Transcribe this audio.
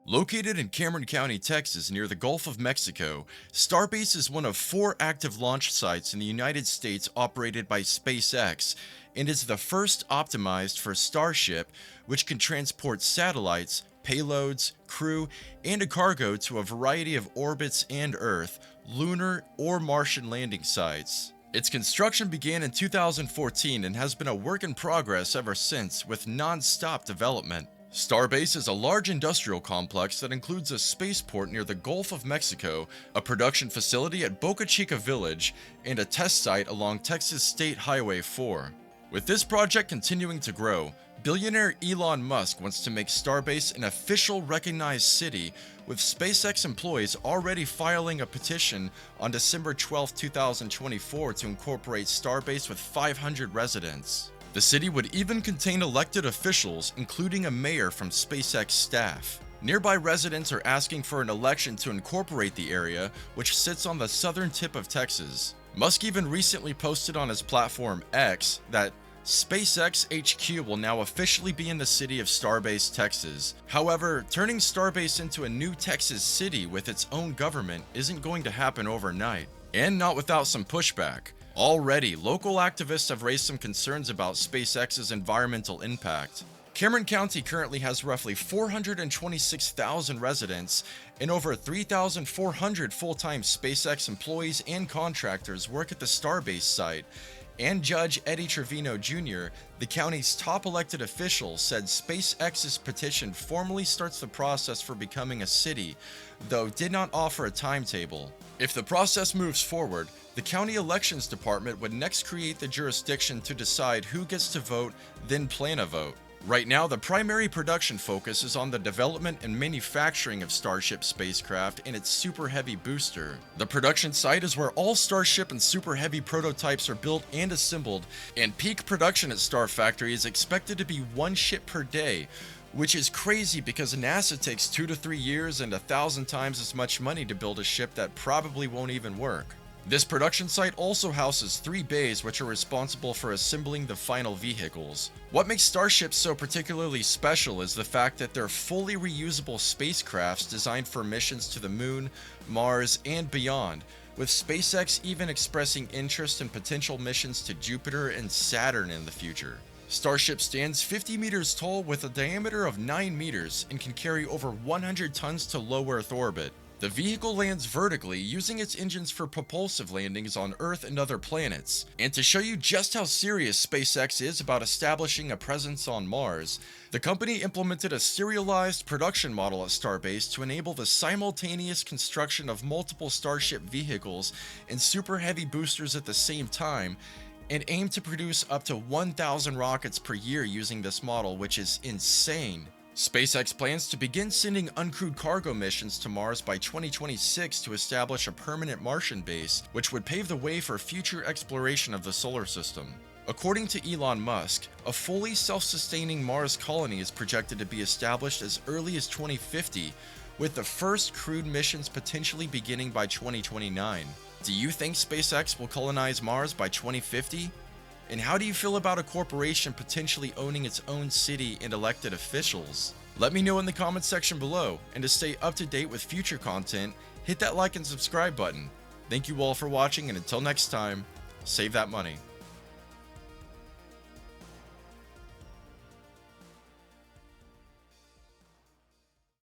Located in Cameron County, Texas, near the Gulf of Mexico, Starbase is one of 4 active launch sites in the United States operated by SpaceX and is the first optimized for Starship, which can transport satellites, payloads, crew, and a cargo to a variety of orbits and Earth, lunar, or Martian landing sites. Its construction began in 2014 and has been a work in progress ever since, with non-stop development. Starbase is a large industrial complex that includes a spaceport near the Gulf of Mexico, a production facility at Boca Chica Village, and a test site along Texas State Highway 4. With this project continuing to grow, billionaire Elon Musk wants to make Starbase an official recognized city, with SpaceX employees already filing a petition on December 12, 2024 to incorporate Starbase with 500 residents. The city would even contain elected officials, including a mayor from SpaceX staff. Nearby residents are asking for an election to incorporate the area, which sits on the southern tip of Texas. Musk even recently posted on his platform X that SpaceX HQ will now officially be in the city of Starbase, Texas. However, turning Starbase into a new Texas city with its own government isn't going to happen overnight, and not without some pushback. Already, local activists have raised some concerns about SpaceX's environmental impact. Cameron County currently has roughly 426,000 residents, and over 3,400 full-time SpaceX employees and contractors work at the Starbase site. And Judge Eddie Trevino Jr., the county's top elected official, said SpaceX's petition formally starts the process for becoming a city, though did not offer a timetable. If the process moves forward, the county elections department would next create the jurisdiction to decide who gets to vote, then plan a vote. Right now, the primary production focus is on the development and manufacturing of Starship spacecraft and its Super Heavy booster. The production site is where all Starship and Super Heavy prototypes are built and assembled, and peak production at Star Factory is expected to be 1 ship per day, which is crazy because NASA takes 2 to 3 years and 1,000 times as much money to build a ship that probably won't even work. This production site also houses 3 bays which are responsible for assembling the final vehicles. What makes Starships so particularly special is the fact that they're fully reusable spacecrafts designed for missions to the Moon, Mars, and beyond, with SpaceX even expressing interest in potential missions to Jupiter and Saturn in the future. Starship stands 50 meters tall with a diameter of 9 meters and can carry over 100 tons to low Earth orbit. The vehicle lands vertically, using its engines for propulsive landings on Earth and other planets. And to show you just how serious SpaceX is about establishing a presence on Mars, the company implemented a serialized production model at Starbase to enable the simultaneous construction of multiple Starship vehicles and Super Heavy boosters at the same time, and aimed to produce up to 1,000 rockets per year using this model, which is insane. SpaceX plans to begin sending uncrewed cargo missions to Mars by 2026 to establish a permanent Martian base, which would pave the way for future exploration of the solar system. According to Elon Musk, a fully self-sustaining Mars colony is projected to be established as early as 2050, with the first crewed missions potentially beginning by 2029. Do you think SpaceX will colonize Mars by 2050? And how do you feel about a corporation potentially owning its own city and elected officials? Let me know in the comments section below, and to stay up to date with future content, hit that like and subscribe button. Thank you all for watching, and until next time, save that money.